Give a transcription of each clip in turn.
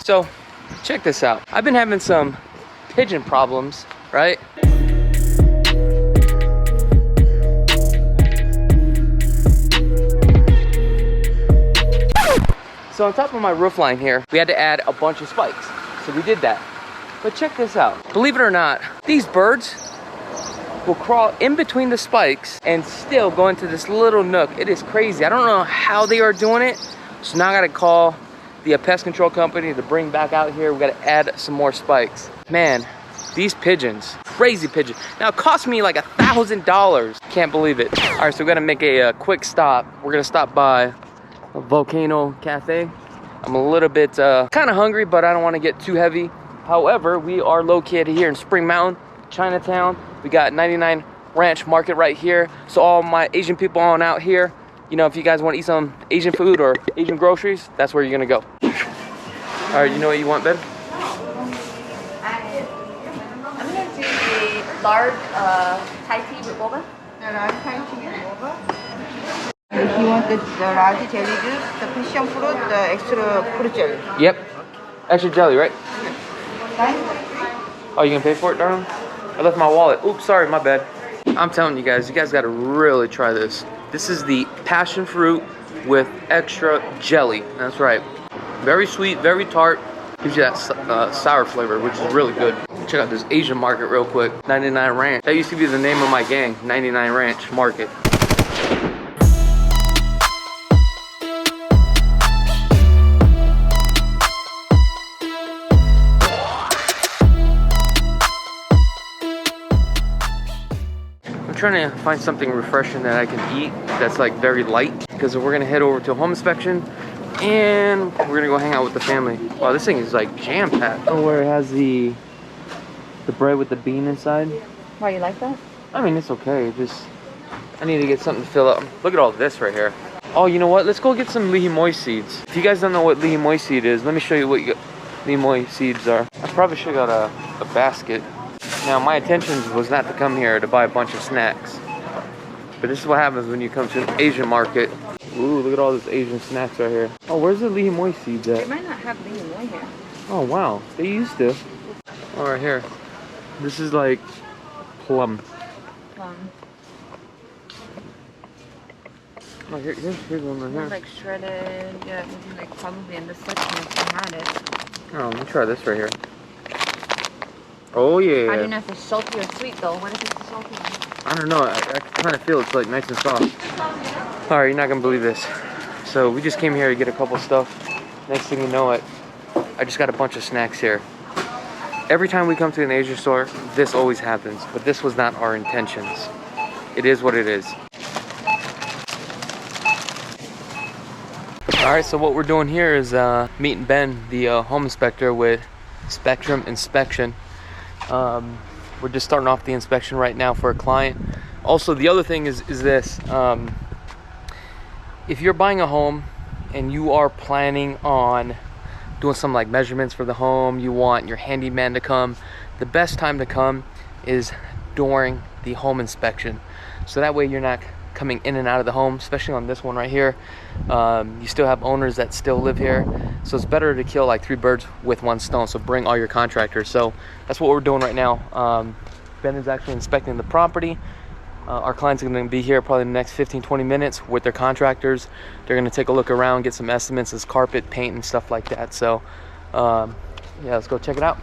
So check this out. I've been having some pigeon problems, right? So on top of my roof line here, we had to add a bunch of spikes. So we did that. But check this out. Believe it or not, these birds will crawl in between the spikes and still go into this little nook. It is crazy. I don't know how they are doing it. So now I gotta call the pest control company to bring back out here. We gotta add some more spikes. Man, these pigeons, crazy pigeons. Now it cost me like $1,000. Can't believe it. All right, so we gotta make a quick stop. We're gonna stop by a Volcano Cafe. I'm a little bit kind of hungry, but I don't want to get too heavy. However, we are located here in Spring Mountain, Chinatown. We got 99 Ranch Market right here. So all my Asian people on out here, you know, if you guys want to eat some Asian food or Asian groceries, that's where you're gonna go. All right, you know what you want, babe? I'm gonna do the large Thai tea with boba. The large Thai tea with boba. If you want the large jelly juice, the passion fruit, the extra fruit jelly. Yep. Extra jelly, right? Fine. Oh, you gonna pay for it, darling? I left my wallet. Oops, sorry, my bad. I'm telling you guys gotta really try this. This is the passion fruit with extra jelly. That's right. Very sweet, very tart. Gives you that sour flavor, which is really good. Check out this Asian market real quick. 99 Ranch. That used to be the name of my gang, 99 Ranch Market. Trying to find something refreshing that I can eat that's like very light, because we're gonna head over to a home inspection and we're gonna go hang out with the family. Wow, this thing is like jam-packed. Oh, where it has the bread with the bean inside. Why, you like that? I mean, it's okay. Just I need to get something to fill up. Look at all this right here. Oh, you know what? Let's go get some lihimoy seeds. If you guys don't know what lihimoy seed is, let me show you what lihimoy seeds are. I probably should have got a basket. Now, my intention was not to come here to buy a bunch of snacks. But this is what happens when you come to an Asian market. Ooh, look at all these Asian snacks right here. Oh, where's the lihimoy seeds at? They might not have lihimoy here. Oh, wow. They used to. All right, here. This is like plum. Plum. Oh, here's one right here. Like shredded, yeah, maybe like probably in the section if they had it. Oh, let me try this right here. Oh, yeah. I don't know if it's salty or sweet though. What if it's salty? I don't know. I kind of feel it's like nice and soft. All right, you're not gonna believe this. So we just came here to get a couple stuff. Next thing you know it, I just got a bunch of snacks here. Every time we come to an Asian store, this always happens, but this was not our intentions. It is what it is. All right, so what we're doing here is meeting Ben, the home inspector with Spectrum Inspection. We're just starting off the inspection right now for a client. Also, the other thing is this. If you're buying a home and you are planning on doing some like measurements for the home, you want your handyman to come, the best time to come is during the home inspection. So that way you're not coming in and out of the home, especially on this one right here. You still have owners that still live here, so it's better to kill like 3 birds with 1 stone. So bring all your contractors. So that's what we're doing right now. Ben is actually inspecting the property. Our clients are going to be here probably in the next 15-20 minutes with their contractors. They're going to take a look around, get some estimates as carpet, paint, and stuff like that. So yeah, let's go check it out.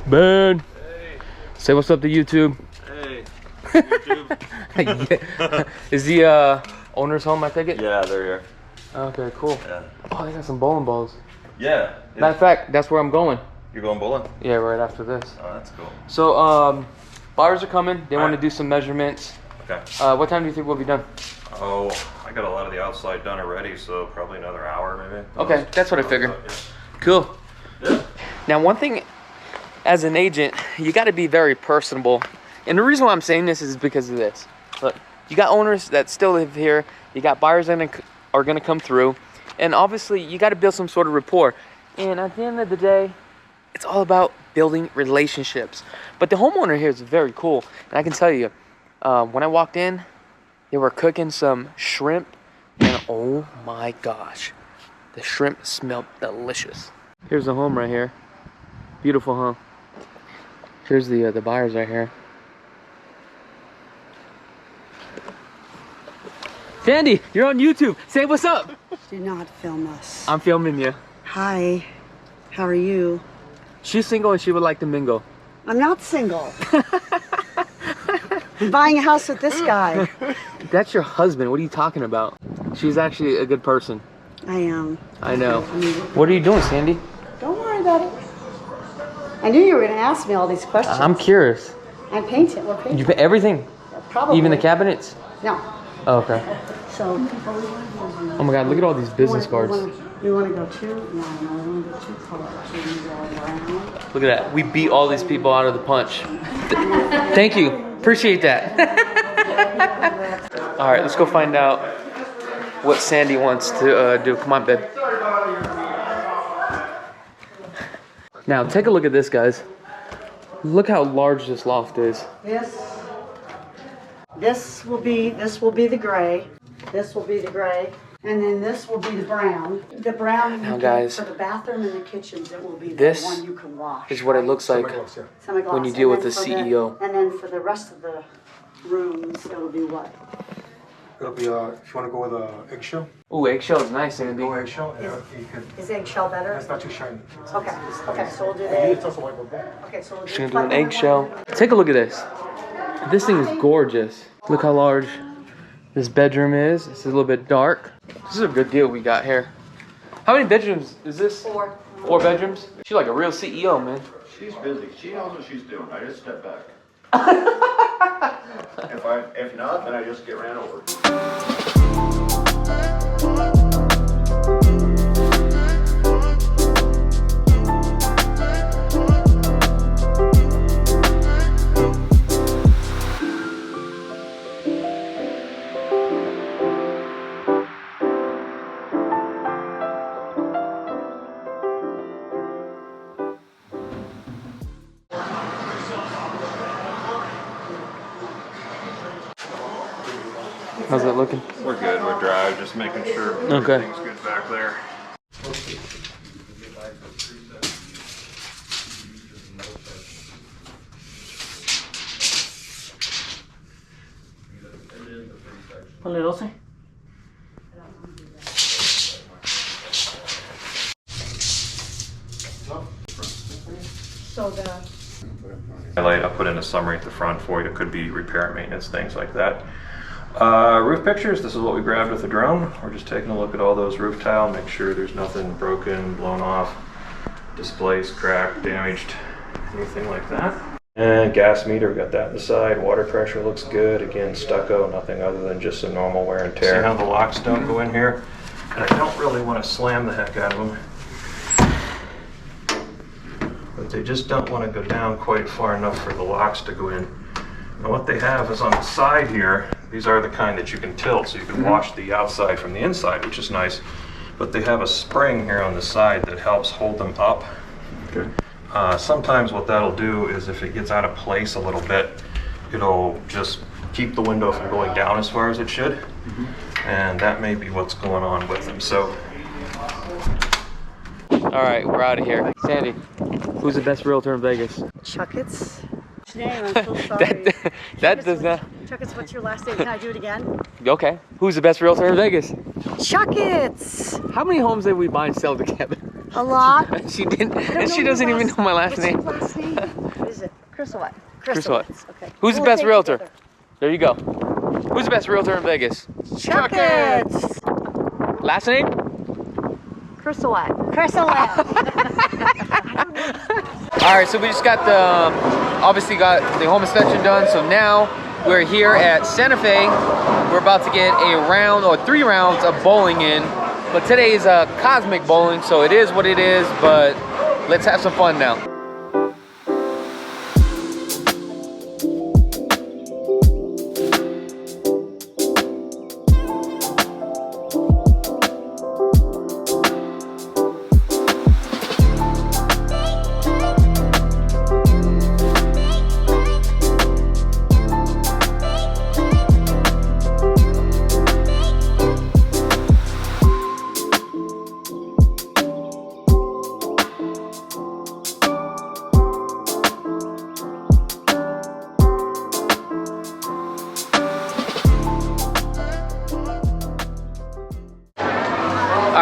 Ben, hey. Say what's up to YouTube. Hey, YouTube. Yeah. Is the owner's home, I take it? Yeah, they're here. Okay, cool. Yeah. Oh, they got some bowling balls. Yeah. Matter of fact, that's where I'm going. You're going bowling? Yeah, right after this. Oh, that's cool. So, buyers are coming. They want to right. do some measurements. Okay. What time do you think we'll be done? Oh, I got a lot of the outside done already, so probably another hour maybe. Okay, that's what I figured. Yeah. Cool. Yeah. Now, one thing, as an agent, you got to be very personable. And the reason why I'm saying this is because of this. Look, you got owners that still live here. You got buyers that are going to come through. And obviously, you got to build some sort of rapport. And at the end of the day, it's all about building relationships. But the homeowner here is very cool. And I can tell you, when I walked in, they were cooking some shrimp and oh my gosh, the shrimp smelled delicious. Here's the home right here. Beautiful, huh? Here's the buyers right here. Sandy, you're on YouTube. Say what's up. Do not film us. I'm filming you. Hi, how are you? She's single and she would like to mingle. I'm not single. I'm buying a house with this guy. That's your husband. What are you talking about? She's actually a good person. I am. I know. What are you doing, Sandy? Don't worry about it. I knew you were going to ask me all these questions. I'm curious. I'm painting. We're painting. You put everything? Probably. Even the cabinets? No. Oh, okay. So. Oh my God, look at all these business cards. You want to go two? No, we want to go two colors. You want to go around. Look at that. We beat all these people out of the punch. Thank you. Appreciate that. All right, let's go find out what Sandy wants to do. Come on, babe. Now, take a look at this, guys. Look how large this loft is. This will be the gray. This will be the gray. And then this will be the brown. The brown now, guys, for the bathroom and the kitchens, it will be this the one you can wash. Is what it looks like Semi-gloss. when you deal with the CEO. And then for the rest of the rooms, it'll be what? It'll be, if you want to go with eggshell. Ooh, eggshell is nice, Sandy. Go eggshell, and you can. Is eggshell better? It's not too shiny. Okay, so we'll do It's that. also white gold. Okay, so we'll do She's gonna do an eggshell. Take a look at this. This thing is gorgeous. Look how large this bedroom is. It's a little bit dark. This is a good deal we got here. How many bedrooms is this? 4. 4 bedrooms? She's like a real CEO, man. She's busy. She knows what she's doing. I just step back. If not, then I just get ran over. How's that looking? We're good, we're dry, just making sure Okay. everything's good back there. So the Highlight, I'll put in a summary at the front for you. It could be repair and maintenance, things like that. Roof pictures, this is what we grabbed with the drone. We're just taking a look at all those roof tile, make sure there's nothing broken, blown off, displaced, cracked, damaged, anything like that. And gas meter, we got that on the side. Water pressure looks good. Again, stucco, nothing other than just some normal wear and tear. See how the locks don't go in here? And I don't really want to slam the heck out of them. But they just don't want to go down quite far enough for the locks to go in. And what they have is on the side here, these are the kind that you can tilt, so you can wash the outside from the inside, which is nice. But they have a spring here on the side that helps hold them up. Okay. Sometimes what that'll do is if it gets out of place a little bit, it'll just keep the window from going down as far as it should. And that may be what's going on with them. So, All right, we're out of here. Sandy, who's the best realtor in Vegas? Chakits. What's your name? I'm so sorry. that does not. Chakits, what's your last name? Can I do it again? Okay. Who's the best realtor in Vegas? Chakits. How many homes did we buy and sell together? A lot. She didn't, I don't and she know doesn't your even know my last what's name. Your last name? What is it? Krulsawat. Krulsawat. Okay. Who's the We'll best stay realtor? together. There you go. Who's the best realtor in Vegas? Chakits. Last name? Krulsawat. Krulsawat. All right, so we just got obviously got the home inspection done. So now we're here at Santa Fe. We're about to get a round or 3 rounds of bowling in. But today is a cosmic bowling, so it is what it is. But let's have some fun now.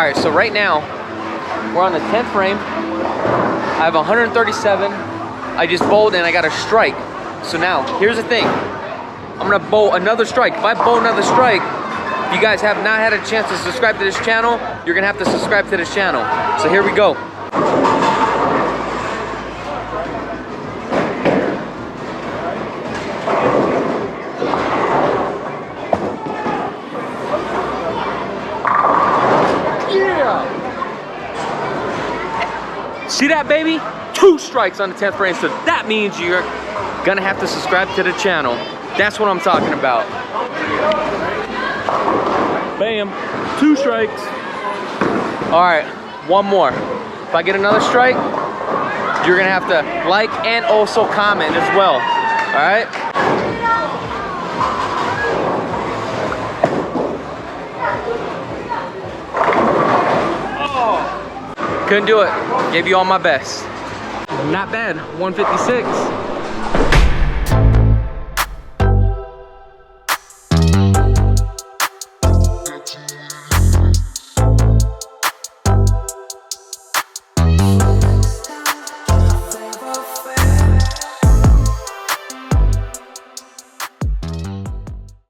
right, so right now, we're on the 10th frame. I have 137. I just bowled and I got a strike. So now, here's the thing. I'm gonna bowl another strike. If I bowl another strike, if you guys have not had a chance to subscribe to this channel, you're gonna have to subscribe to this channel. So here we go. See that, baby? 2 strikes on the 10th frame, so that means you're gonna have to subscribe to the channel. That's what I'm talking about. Bam, 2 strikes. All right, one more. If I get another strike, you're gonna have to like and also comment as well, all right? Couldn't do it. Gave you all my best. Not bad. 156.